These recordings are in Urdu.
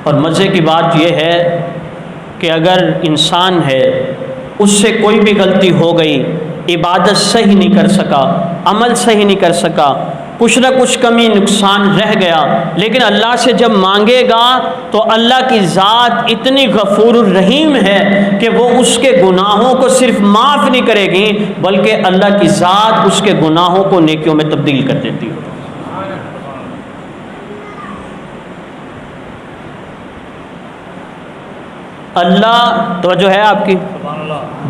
اور مزے کی بات یہ ہے کہ اگر انسان ہے اس سے کوئی بھی غلطی ہو گئی، عبادت صحیح نہیں کر سکا، عمل صحیح نہیں کر سکا، کچھ نہ کچھ کمی نقصان رہ گیا، لیکن اللہ سے جب مانگے گا تو اللہ کی ذات اتنی غفور الرحیم ہے کہ وہ اس کے گناہوں کو صرف معاف نہیں کرے گی بلکہ اللہ کی ذات اس کے گناہوں کو نیکیوں میں تبدیل کر دیتی ہے۔ اللہ توجہ ہے آپ کی،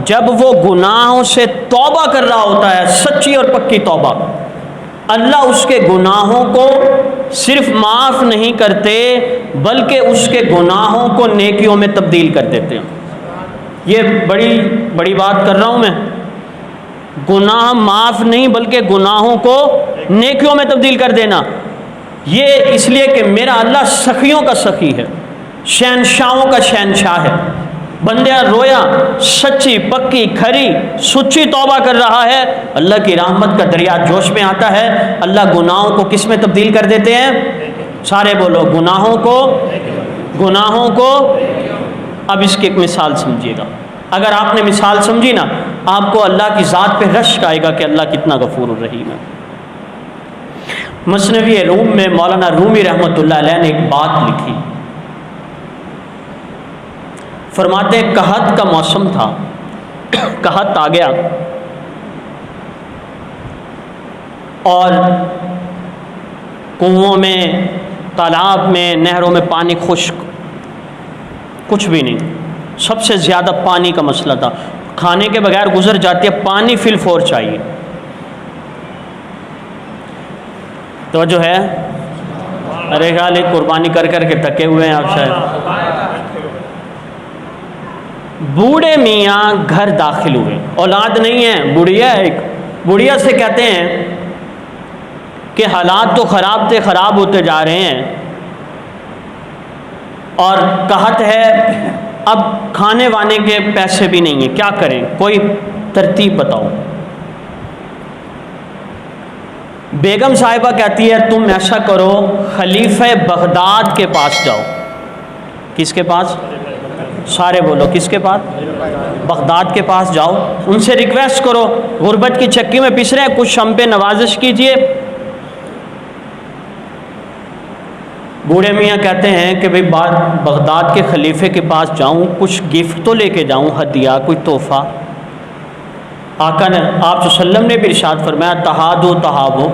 جب وہ گناہوں سے توبہ کر رہا ہوتا ہے، سچی اور پکی توبہ، اللہ اس کے گناہوں کو صرف معاف نہیں کرتے بلکہ اس کے گناہوں کو نیکیوں میں تبدیل کر دیتے ہیں۔ یہ بڑی بات کر رہا ہوں میں، گناہ معاف نہیں بلکہ گناہوں کو نیکیوں میں تبدیل کر دینا۔ یہ اس لیے کہ میرا اللہ سخیوں کا سخی ہے، شہنشاہوں کا شہنشاہ ہے۔ بندہ رویا، سچی پکی کھری سچی توبہ کر رہا ہے، اللہ کی رحمت کا دریا جوش میں آتا ہے، اللہ گناہوں کو کس میں تبدیل کر دیتے ہیں؟ سارے بولو، گناہوں کو۔ اب اس کی ایک مثال سمجھیے گا، اگر آپ نے مثال سمجھی نا آپ کو اللہ کی ذات پہ رشک آئے گا کہ اللہ کتنا غفور الرحیم ہے۔ مثنوی روم میں مولانا رومی رحمۃ اللہ علیہ نے ایک بات لکھی، فرماتے ہیں قحط کا موسم تھا، قحط آ گیا اور کنوؤں میں، تالاب میں، نہروں میں پانی خشک، کچھ بھی نہیں، سب سے زیادہ پانی کا مسئلہ تھا، کھانے کے بغیر گزر جاتی ہے، پانی فی الفور چاہیے۔ توجہ ہے؟ ارے خیال ایک قربانی کر کر کے تھکے ہوئے ہیں آپ شاید۔ بوڑھے میاں گھر داخل ہوئے، اولاد نہیں ہے، بڑھیا ہے، ایک بڑھیا سے کہتے ہیں کہ حالات تو خراب ہوتے جا رہے ہیں اور قحط ہے، اب کھانے وانے کے پیسے بھی نہیں ہیں، کیا کریں، کوئی ترتیب بتاؤ۔ بیگم صاحبہ کہتی ہے تم ایسا کرو، خلیفہ بغداد کے پاس جاؤ۔ کس کے پاس؟ سارے بولو، کس کے پاس؟ بغداد کے پاس جاؤ، ان سے ریکویسٹ کرو، غربت کی چکی میں پس رہے ہیں، کچھ ہم پہ نوازش کیجئے۔ بوڑھے میاں کہتے ہیں کہ بھئی بغداد کے خلیفے کے پاس جاؤں، کچھ گفٹ تو لے کے جاؤں، ہدیہ، کوئی تحفہ۔ آقا نے، آپ صلی اللہ علیہ وسلم نے بھی ارشاد فرمایا تہادو تہابو،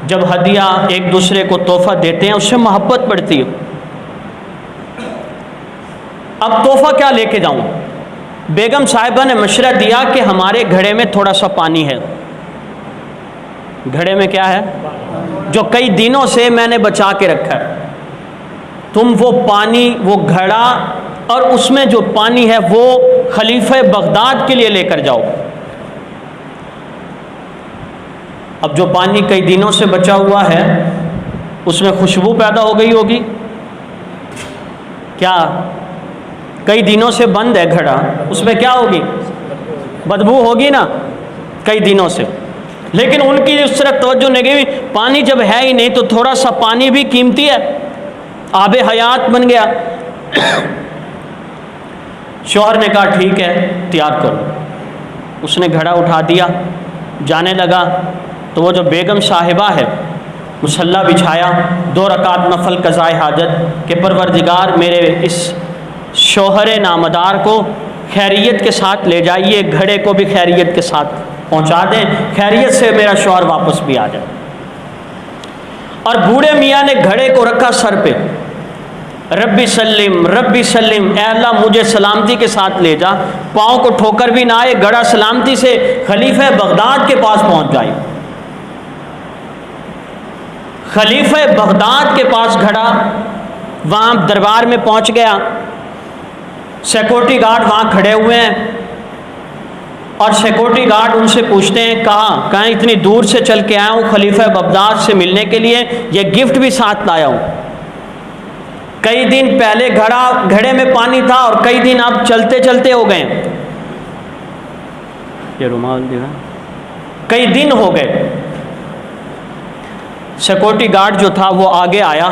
جب ہدیہ ایک دوسرے کو تحفہ دیتے ہیں اس سے محبت بڑھتی ہے۔ اب تحفہ کیا لے کے جاؤں؟ بیگم صاحبہ نے مشورہ دیا کہ ہمارے گھڑے میں تھوڑا سا پانی ہے۔ گھڑے میں کیا ہے؟ جو کئی دنوں سے میں نے بچا کے رکھا ہے، تم وہ پانی، وہ گھڑا اور اس میں جو پانی ہے وہ خلیفہ بغداد کے لیے لے کر جاؤ۔ اب جو پانی کئی دنوں سے بچا ہوا ہے اس میں خوشبو پیدا ہو گئی ہوگی، کیا؟ کئی دنوں سے بند ہے گھڑا، اس میں کیا ہوگی؟ بدبو ہوگی نا کئی دنوں سے۔ لیکن ان کی اس طرح توجہ نہیں گئی، پانی جب ہے ہی نہیں تو تھوڑا سا پانی بھی قیمتی ہے، آب حیات بن گیا۔ شوہر نے کہا ٹھیک ہے تیار کرو، اس نے گھڑا اٹھا دیا، جانے لگا تو وہ جو بیگم صاحبہ ہے مصلی بچھایا، 2 رکعت نفل قضائے حاجت کہ پروردگار میرے اس شوہر نامدار کو خیریت کے ساتھ لے جائیے، گھڑے کو بھی خیریت کے ساتھ پہنچا دیں، خیریت سے میرا شوہر واپس بھی آ جائے۔ اور بوڑھے میاں نے گھڑے کو رکھا سر پہ، ربی سلم ربی سلم، اے اللہ مجھے سلامتی کے ساتھ لے جا، پاؤں کو ٹھوکر بھی نہ آئے، گھڑا سلامتی سے خلیفہ بغداد کے پاس پہنچ جائے۔ خلیفہ بغداد کے پاس گھڑا، وہاں دربار میں پہنچ گیا، سیکورٹی گارڈ وہاں کھڑے ہوئے ہیں اور سیکورٹی گارڈ ان سے پوچھتے ہیں کہاں اتنی دور سے چل کے آیا ہوں خلیفہ بغداد سے ملنے کے لیے، یہ گفٹ بھی ساتھ لایا ہوں۔ کئی دن پہلے گھڑے میں پانی تھا اور کئی دن اب چلتے چلتے ہو گئے، یہ رومال دے رہا، کئی دن ہو گئے۔ سیکورٹی گارڈ جو تھا وہ آگے آیا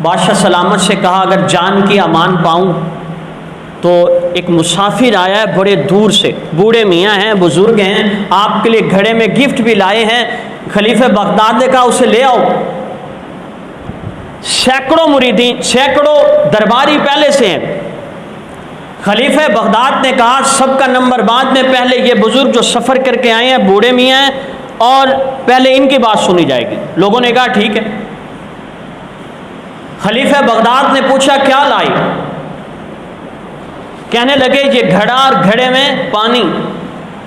بادشاہ سلامت سے کہا اگر جان کی امان پاؤں تو ایک مسافر آیا ہے بڑے دور سے، بوڑھے میاں ہیں، بزرگ ہیں، آپ کے لیے گھڑے میں گفٹ بھی لائے ہیں۔ خلیفہ بغداد نے کہا اسے لے آؤ۔ سینکڑوں مریدین، سینکڑوں درباری پہلے سے ہیں۔ خلیفہ بغداد نے کہا سب کا نمبر بعد میں، پہلے یہ بزرگ جو سفر کر کے آئے ہیں، بوڑھے میاں ہیں، اور پہلے ان کی بات سنی جائے گی۔ لوگوں نے کہا ٹھیک ہے۔ خلیفہ بغداد نے پوچھا کیا لائی؟ کہنے لگے یہ گھڑا اور گھڑے میں پانی۔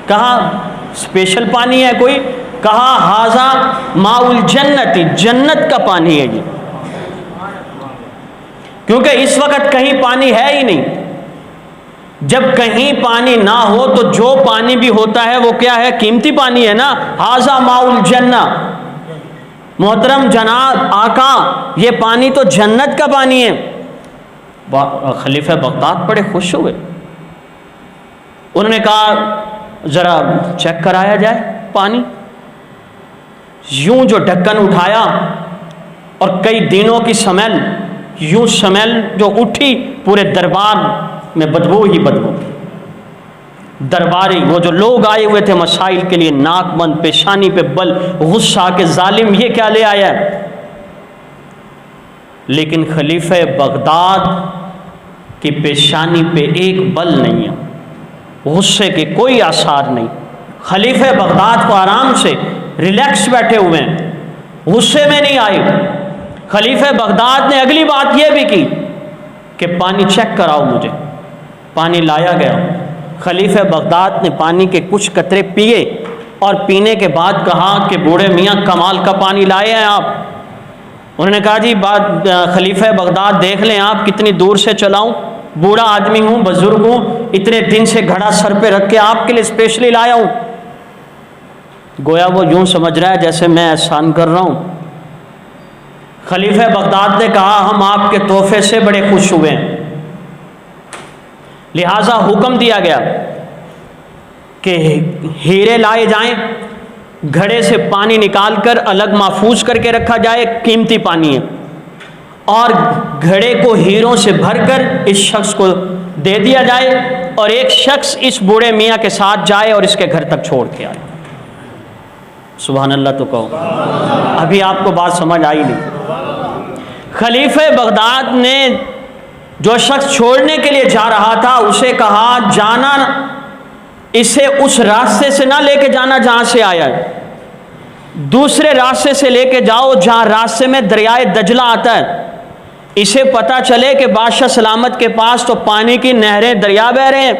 کہا اسپیشل پانی ہے کوئی؟ کہا ہاذا ماء الجنت، جنت کا پانی ہے جی، کیونکہ اس وقت کہیں پانی ہے ہی نہیں۔ جب کہیں پانی نہ ہو تو جو پانی بھی ہوتا ہے وہ کیا ہے؟ قیمتی پانی ہے نا۔ ہاذا ماء الجنہ، محترم جناب آقا یہ پانی تو جنت کا پانی ہے۔ خلیفہ بغداد بڑے خوش ہوئے، انہوں نے کہا ذرا چیک کرایا جائے پانی۔ یوں جو ڈھکن اٹھایا اور کئی دنوں کی سمیل، یوں سمیل جو اٹھی پورے دربار میں بدبو ہی بدبو۔ درباری وہ جو لوگ آئے ہوئے تھے مسائل کے لیے، ناک بند، پیشانی پہ بل، غصہ کہ ظالم یہ کیا لے آیا ہے۔ لیکن خلیفہ بغداد کی پیشانی پہ ایک بل نہیں ہے، غصے کے کوئی آثار نہیں۔ خلیفہ بغداد کو آرام سے ریلیکس بیٹھے ہوئے ہیں، غصے میں نہیں آئے۔ خلیفہ بغداد نے اگلی بات یہ بھی کی کہ پانی چیک کراؤ مجھے۔ پانی لایا گیا، خلیفہ بغداد نے پانی کے کچھ قطرے پیے اور پینے کے بعد کہا کہ بوڑھے میاں کمال کا پانی لائے ہیں آپ۔ انہوں نے کہا جی بات خلیفہ بغداد دیکھ لیں آپ کتنی دور سے چلاؤں، بوڑھا آدمی ہوں، بزرگ ہوں، اتنے دن سے گھڑا سر پہ رکھ کے آپ کے لیے اسپیشلی لایا ہوں۔ گویا وہ یوں سمجھ رہا ہے جیسے میں احسان کر رہا ہوں۔ خلیفہ بغداد نے کہا ہم آپ کے تحفے سے بڑے خوش ہوئے ہیں، لہٰذا حکم دیا گیا کہ ہیرے لائے جائیں، گھڑے سے پانی نکال کر الگ محفوظ کر کے رکھا جائے، قیمتی پانی ہے، اور گھڑے کو ہیروں سے بھر کر اس شخص کو دے دیا جائے، اور ایک شخص اس بوڑھے میاں کے ساتھ جائے اور اس کے گھر تک چھوڑ کے آئے۔ سبحان اللہ تو کہو، ابھی آپ کو بات سمجھ آئی نہیں۔ خلیفہ بغداد نے جو شخص چھوڑنے کے لیے جا رہا تھا اسے کہا جانا، اسے اس راستے سے نہ لے کے جانا جہاں سے آیا ہے، دوسرے راستے سے لے کے جاؤ جہاں راستے میں دریائے دجلہ آتا ہے، اسے پتہ چلے کہ بادشاہ سلامت کے پاس تو پانی کی نہریں دریا بہ رہے ہیں۔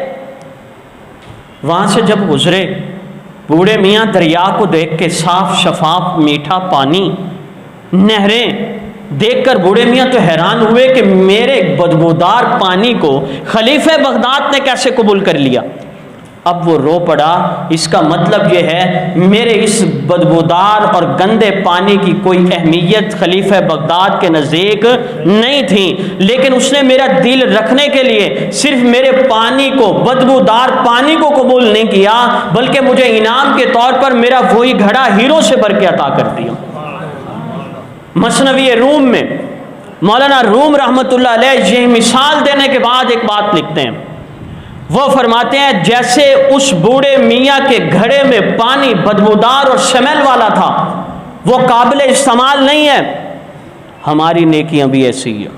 وہاں سے جب گزرے، بوڑھے میاں دریا کو دیکھ کے صاف شفاف میٹھا پانی، نہریں دیکھ کر بوڑھے میاں تو حیران ہوئے کہ میرے بدبودار پانی کو خلیفہ بغداد نے کیسے قبول کر لیا۔ اب وہ رو پڑا، اس کا مطلب یہ ہے میرے اس بدبودار اور گندے پانی کی کوئی اہمیت خلیفہ بغداد کے نزدیک نہیں تھی، لیکن اس نے میرا دل رکھنے کے لیے صرف میرے پانی کو، بدبودار پانی کو قبول نہیں کیا، بلکہ مجھے انعام کے طور پر میرا وہی گھڑا ہیروں سے بھر کے عطا کر دیا۔ مثنوی روم میں مولانا روم رحمۃ اللہ علیہ یہ مثال دینے کے بعد ایک بات لکھتے ہیں، وہ فرماتے ہیں جیسے اس بوڑھے میاں کے گھڑے میں پانی بدبودار اور سمیل والا تھا، وہ قابل استعمال نہیں ہے، ہماری نیکیاں بھی ایسی ہیں،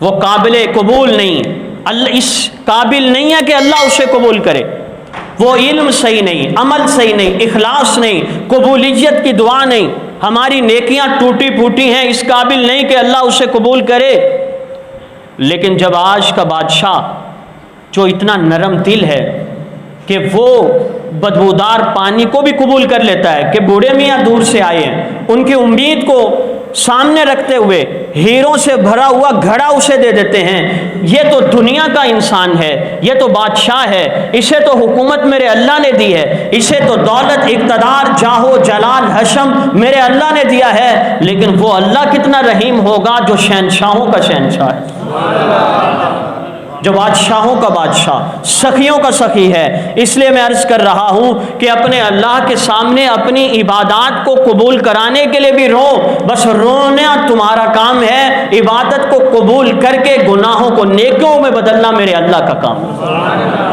وہ قابل قبول نہیں ہے، اللہ اس قابل نہیں ہے کہ اللہ اسے قبول کرے، وہ علم صحیح نہیں، عمل صحیح نہیں، اخلاص نہیں، قبولیت کی دعا نہیں، ہماری نیکیاں ٹوٹی پھوٹی ہیں، اس قابل نہیں کہ اللہ اسے قبول کرے۔ لیکن جب آج کا بادشاہ جو اتنا نرم دل ہے کہ وہ بدبودار پانی کو بھی قبول کر لیتا ہے کہ بوڑھے میاں دور سے آئے ہیں، ان کی امید کو سامنے رکھتے ہوئے ہیروں سے بھرا ہوا گھڑا اسے دے دیتے ہیں، یہ تو دنیا کا انسان ہے، یہ تو بادشاہ ہے، اسے تو حکومت میرے اللہ نے دی ہے، اسے تو دولت، اقتدار، جاہ و جلال، حشم میرے اللہ نے دیا ہے، لیکن وہ اللہ کتنا رحیم ہوگا جو شہنشاہوں کا شہنشاہ ہے۔ جو بادشاہوں کا بادشاہ، سخیوں کا سخی ہے۔ اس لیے میں عرض کر رہا ہوں کہ اپنے اللہ کے سامنے اپنی عبادات کو قبول کرانے کے لیے بھی رو، بس رونا تمہارا کام ہے، عبادت کو قبول کر کے گناہوں کو نیکیوں میں بدلنا میرے اللہ کا کام ہے۔